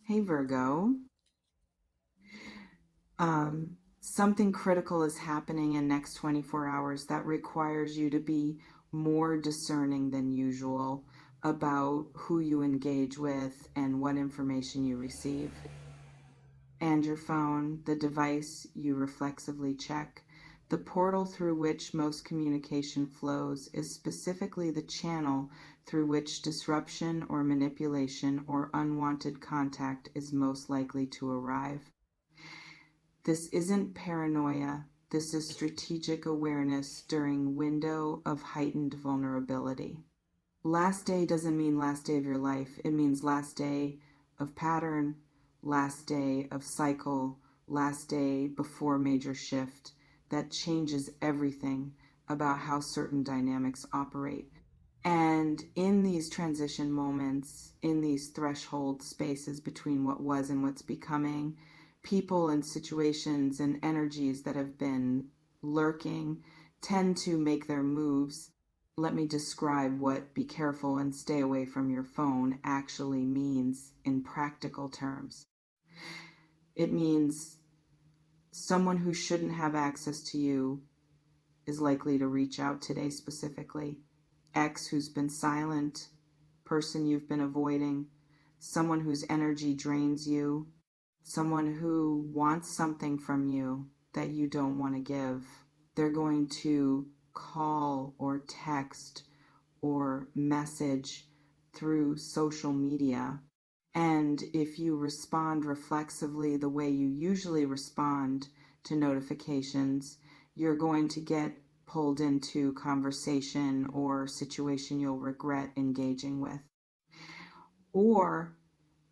Hey Virgo, something critical is happening in next 24 hours that requires you to be more discerning than usual about who you engage with and what information you receive. And your phone, the device you reflexively check, the portal through which most communication flows is specifically the channel through which disruption or manipulation or unwanted contact is most likely to arrive. This isn't paranoia. This is strategic awareness during window of heightened vulnerability. Last day doesn't mean last day of your life. It means last day of pattern, last day of cycle, last day before major shift that changes everything about how certain dynamics operate. And in these transition moments, in these threshold spaces between what was and what's becoming, people and situations and energies that have been lurking tend to make their moves. Let me describe what be careful and stay away from your phone actually means in practical terms. It means someone who shouldn't have access to you is likely to reach out today specifically. X who's been silent, person you've been avoiding, someone whose energy drains you, someone who wants something from you that you don't want to give. They're going to call or text or message through social media. And if you respond reflexively the way you usually respond to notifications, you're going to get pulled into conversation or situation you'll regret engaging with. Or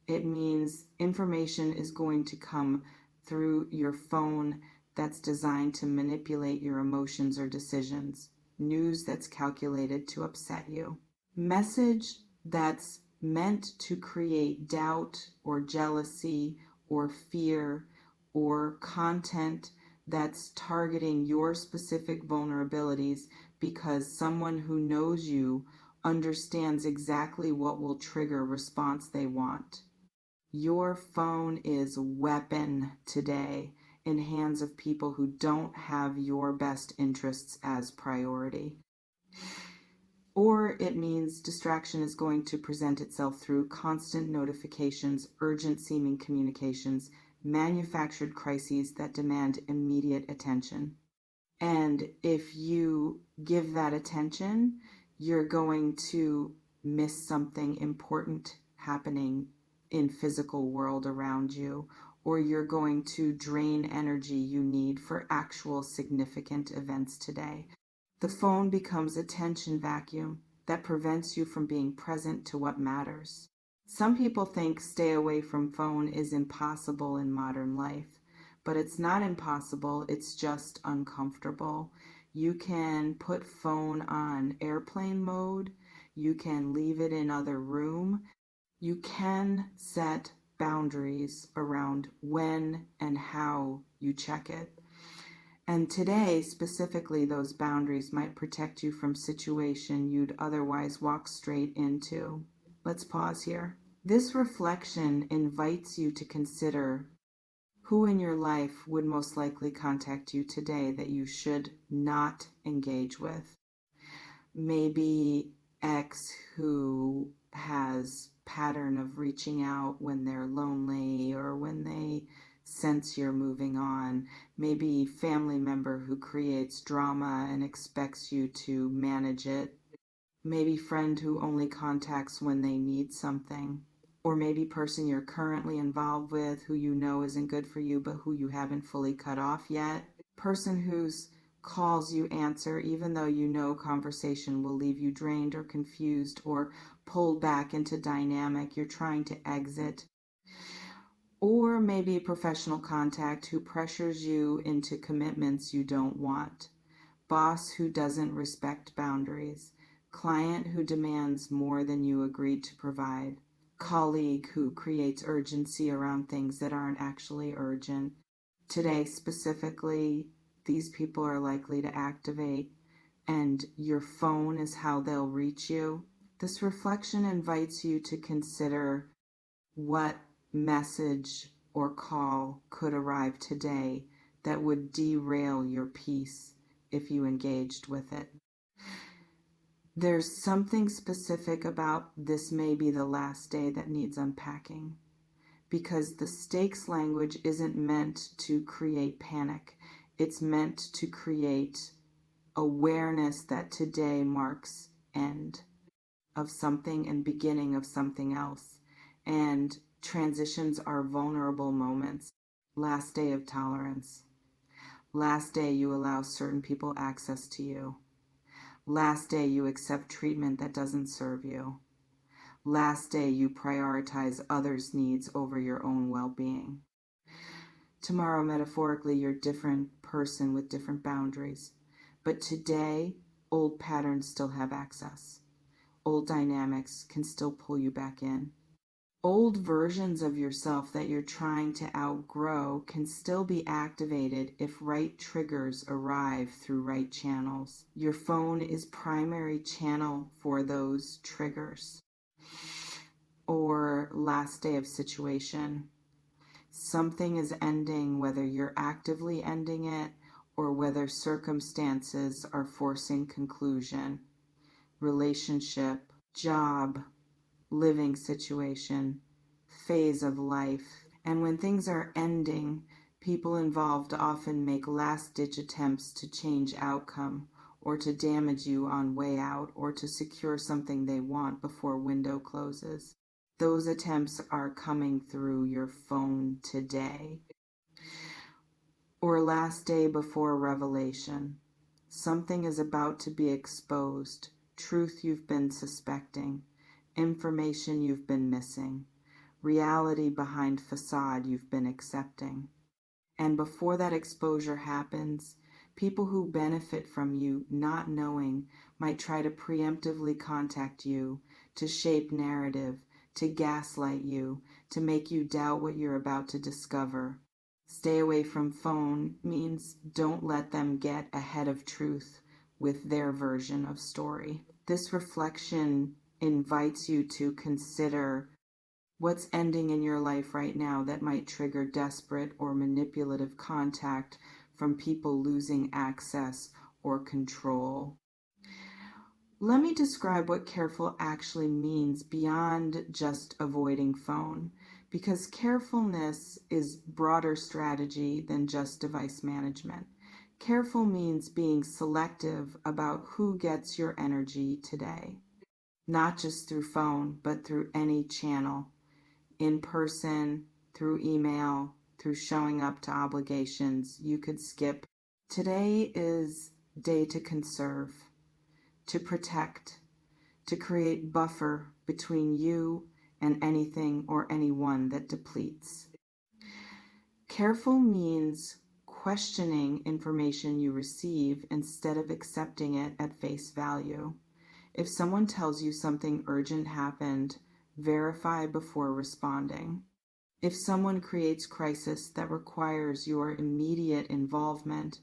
it means information is going to come through your phone that's designed to manipulate your emotions or decisions. News that's calculated to upset you. Message that's meant to create doubt or jealousy or fear, or content that's targeting your specific vulnerabilities because someone who knows you understands exactly what will trigger response they want. Your phone is a weapon today in hands of people who don't have your best interests as priority. Or it means distraction is going to present itself through constant notifications, urgent seeming communications, manufactured crises that demand immediate attention. And if you give that attention, you're going to miss something important happening in physical world around you, or you're going to drain energy you need for actual significant events today. The phone becomes a tension vacuum that prevents you from being present to what matters. Some people think stay away from phone is impossible in modern life, but it's not impossible, it's just uncomfortable. You can put phone on airplane mode, you can leave it in other room, you can set boundaries around when and how you check it. And today, specifically, those boundaries might protect you from situation you'd otherwise walk straight into. Let's pause here. This reflection invites you to consider who in your life would most likely contact you today that you should not engage with. Maybe X who has pattern of reaching out when they're lonely or when they sense you're moving on. Maybe family member who creates drama and expects you to manage it. Maybe friend who only contacts when they need something. Or maybe person you're currently involved with who you know isn't good for you but who you haven't fully cut off yet. Person whose calls you answer even though you know conversation will leave you drained or confused or pulled back into dynamic you're trying to exit. Or maybe a professional contact who pressures you into commitments you don't want. Boss who doesn't respect boundaries. Client who demands more than you agreed to provide. Colleague who creates urgency around things that aren't actually urgent. Today, specifically, these people are likely to activate, and your phone is how they'll reach you. This reflection invites you to consider what message or call could arrive today that would derail your peace if you engaged with it. There's something specific about this may be the last day that needs unpacking, because the stakes language isn't meant to create panic. It's meant to create awareness that today marks end of something and beginning of something else. And transitions are vulnerable moments. Last day of tolerance. Last day you allow certain people access to you. Last day you accept treatment that doesn't serve you. Last day you prioritize others' needs over your own well-being. Tomorrow, metaphorically, you're a different person with different boundaries. But today, old patterns still have access. Old dynamics can still pull you back in. Old versions of yourself that you're trying to outgrow can still be activated if right triggers arrive through right channels. Your phone is primary channel for those triggers. Or last day of situation. Something is ending, whether you're actively ending it or whether circumstances are forcing conclusion. Relationship, job, living situation, phase of life. And when things are ending, people involved often make last-ditch attempts to change outcome or to damage you on way out or to secure something they want before window closes. Those attempts are coming through your phone today. Or last day before revelation. Something is about to be exposed. Truth you've been suspecting. Information you've been missing. Reality behind facade you've been accepting. And before that exposure happens, people who benefit from you not knowing might try to preemptively contact you, to shape narrative, to gaslight you, to make you doubt what you're about to discover. Stay away from phone means don't let them get ahead of truth with their version of story. This reflection invites you to consider what's ending in your life right now that might trigger desperate or manipulative contact from people losing access or control. Let me describe what careful actually means beyond just avoiding phone, because carefulness is broader strategy than just device management. Careful means being selective about who gets your energy today, not just through phone, but through any channel, in person, through email, through showing up to obligations you could skip. Today is day to conserve, to protect, to create buffer between you and anything or anyone that depletes. Careful means questioning information you receive instead of accepting it at face value. If someone tells you something urgent happened, verify before responding. If someone creates crisis that requires your immediate involvement,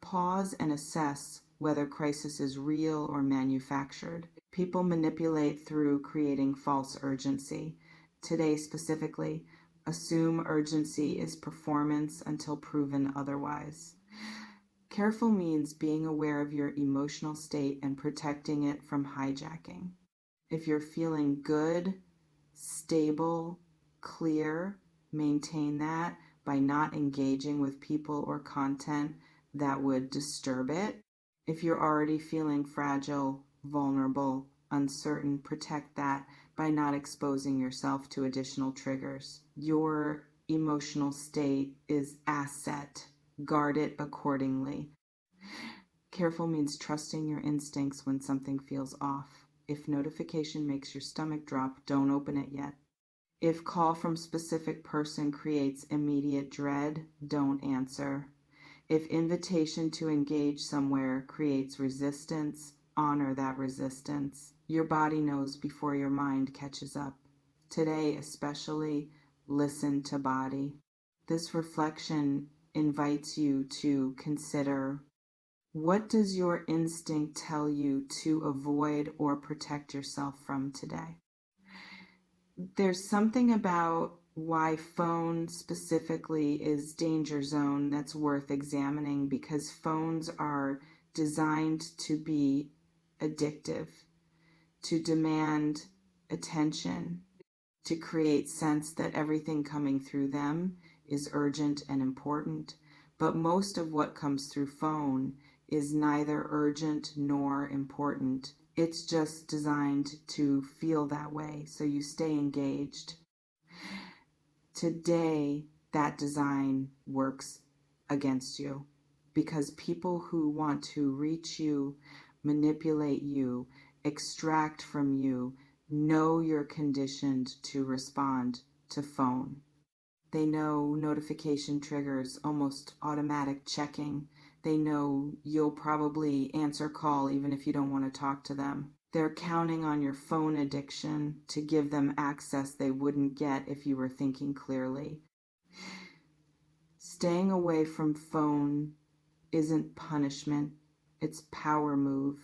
pause and assess whether crisis is real or manufactured. People manipulate through creating false urgency. Today specifically, assume urgency is performance until proven otherwise. Careful means being aware of your emotional state and protecting it from hijacking. If you're feeling good, stable, clear, maintain that by not engaging with people or content that would disturb it. If you're already feeling fragile, vulnerable, uncertain, protect that by not exposing yourself to additional triggers. Your emotional state is asset. Guard it accordingly. Careful means trusting your instincts when something feels off. If notification makes your stomach drop, don't open it yet. If call from specific person creates immediate dread, don't answer. If invitation to engage somewhere creates resistance, honor that resistance. Your body knows before your mind catches up. Today especially, listen to body. This reflection invites you to consider, what does your instinct tell you to avoid or protect yourself from today? There's something about why phone specifically is danger zone, that's worth examining, because phones are designed to be addictive, to demand attention, to create sense that everything coming through them is urgent and important. But most of what comes through phone is neither urgent nor important. It's just designed to feel that way, so you stay engaged. Today, that design works against you because people who want to reach you, manipulate you, extract from you, know you're conditioned to respond to phone. They know notification triggers, almost automatic checking. They know you'll probably answer call even if you don't want to talk to them. They're counting on your phone addiction to give them access they wouldn't get if you were thinking clearly. Staying away from phone isn't punishment, it's power move.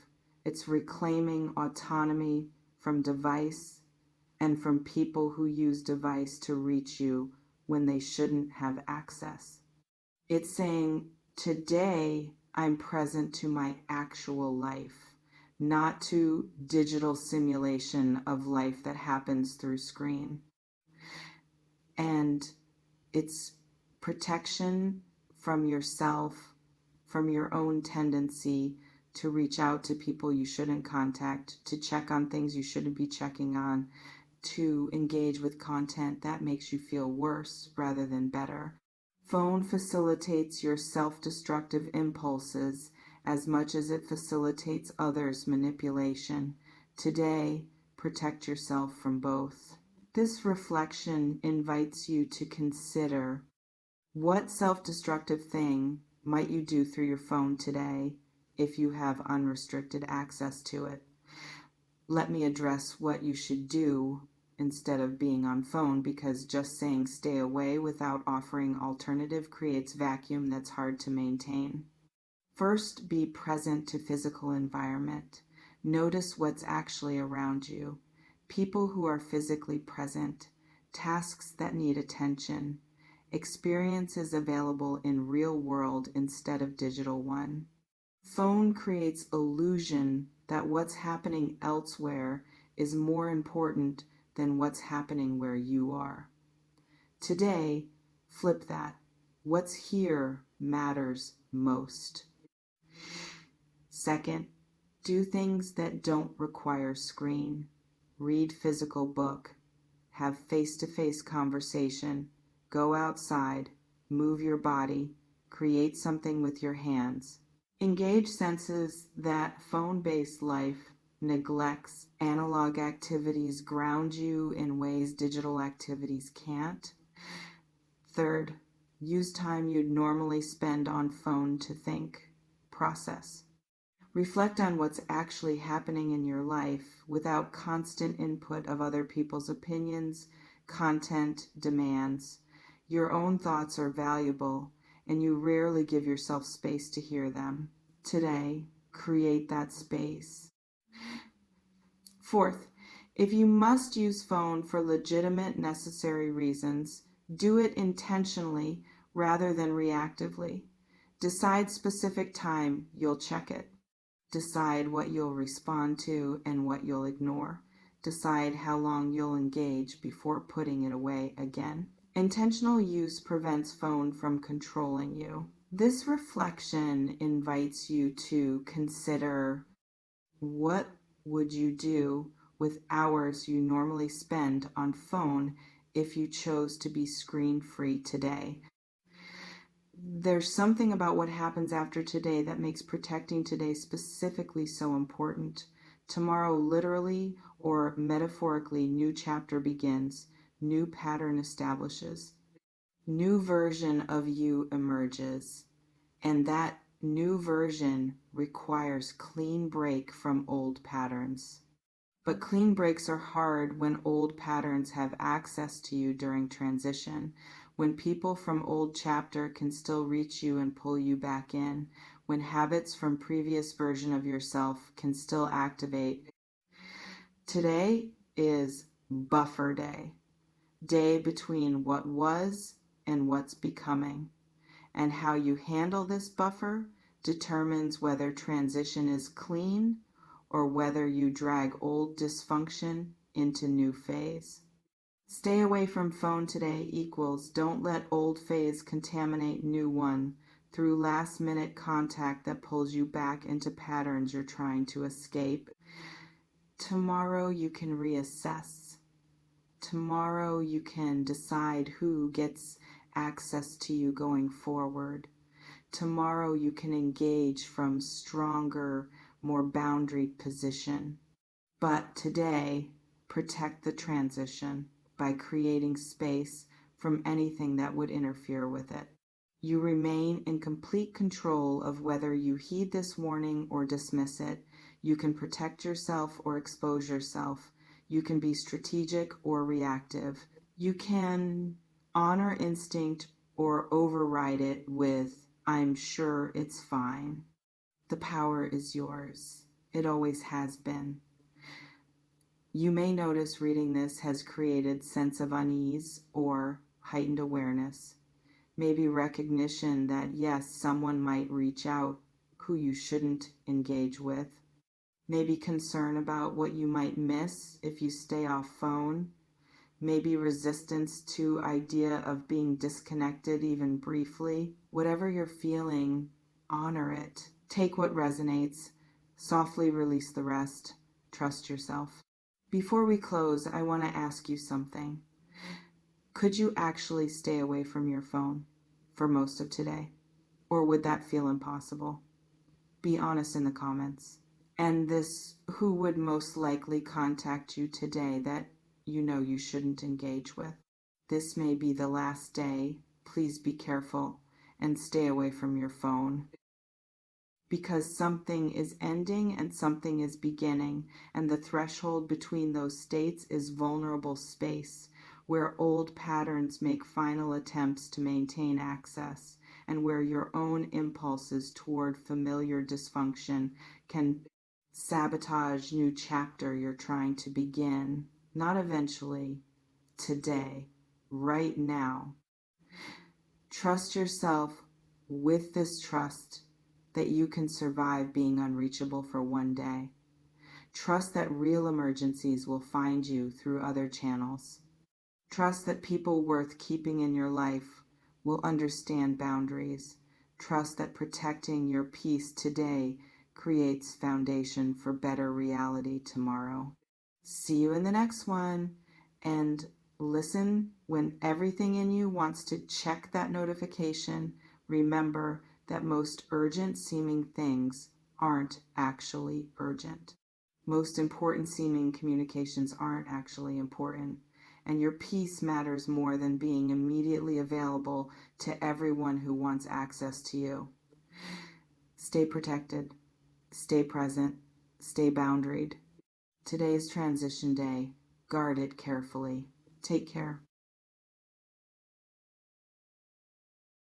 It's reclaiming autonomy from device and from people who use device to reach you when they shouldn't have access. It's saying, today I'm present to my actual life, not to digital simulation of life that happens through screen. And it's protection from yourself, from your own tendency to reach out to people you shouldn't contact, to check on things you shouldn't be checking on, to engage with content that makes you feel worse rather than better. Phone facilitates your self-destructive impulses as much as it facilitates others' manipulation. Today, protect yourself from both. This reflection invites you to consider, what self-destructive thing might you do through your phone today if you have unrestricted access to it? Let me address what you should do instead of being on phone, because just saying stay away without offering alternative creates vacuum that's hard to maintain. First, be present to physical environment. Notice what's actually around you. People who are physically present, tasks that need attention, experiences available in real world instead of digital one. Phone creates illusion that what's happening elsewhere is more important than what's happening where you are. Today, flip that. What's here matters most. Second, do things that don't require screen. Read physical book. Have face-to-face conversation. Go outside. Move your body. Create something with your hands. Engage senses that phone-based life neglects. Analog activities ground you in ways digital activities can't. Third, use time you'd normally spend on phone to think, process. Reflect on what's actually happening in your life without constant input of other people's opinions, content, demands. Your own thoughts are valuable, and you rarely give yourself space to hear them. Today, create that space. Fourth, if you must use phone for legitimate, necessary reasons, do it intentionally rather than reactively. Decide specific time you'll check it. Decide what you'll respond to and what you'll ignore. Decide how long you'll engage before putting it away again. Intentional use prevents phone from controlling you. This reflection invites you to consider, what would you do with hours you normally spend on phone if you chose to be screen-free today? There's something about what happens after today that makes protecting today specifically so important. Tomorrow, literally or metaphorically, new chapter begins, new pattern establishes, new version of you emerges, and that new version requires clean break from old patterns. But clean breaks are hard when old patterns have access to you during transition, when people from old chapter can still reach you and pull you back in, when habits from previous version of yourself can still activate. Today is buffer day. day between what was and what's becoming. And how you handle this buffer determines whether transition is clean or whether you drag old dysfunction into new phase. Stay away from phone today equals don't let old phase contaminate new one through last minute contact that pulls you back into patterns you're trying to escape. Tomorrow you can reassess. Tomorrow you can decide who gets access to you going forward. Tomorrow you can engage from stronger, more boundaried position. But today, protect the transition by creating space from anything that would interfere with it. You remain in complete control of whether you heed this warning or dismiss it. You can protect yourself or expose yourself. You can be strategic or reactive. You can honor instinct or override it with, I'm sure it's fine. The power is yours. It always has been. You may notice reading this has created sense of unease or heightened awareness. Maybe recognition that yes, someone might reach out who you shouldn't engage with. Maybe concern about what you might miss if you stay off phone. Maybe resistance to idea of being disconnected even briefly. Whatever you're feeling, honor it. Take what resonates. Softly release the rest. Trust yourself. Before we close, I want to ask you something. Could you actually stay away from your phone for most of today? Or would that feel impossible? Be honest in the comments. And who would most likely contact you today that you know you shouldn't engage with? This may be the last day. Please be careful and stay away from your phone. Because something is ending and something is beginning, and the threshold between those states is vulnerable space, where old patterns make final attempts to maintain access, and where your own impulses toward familiar dysfunction can sabotage new chapter you're trying to begin, not eventually, today, right now. Trust yourself with this trust that you can survive being unreachable for one day. Trust that real emergencies will find you through other channels. Trust that people worth keeping in your life will understand boundaries. Trust that protecting your peace today creates foundation for better reality tomorrow. See you in the next one, and listen when everything in you wants to check that notification. Remember that most urgent seeming things aren't actually urgent. Most important seeming communications aren't actually important. And your peace matters more than being immediately available to everyone who wants access to you. Stay protected, stay present, stay boundaried. Today's transition day. Guard it carefully. Take care.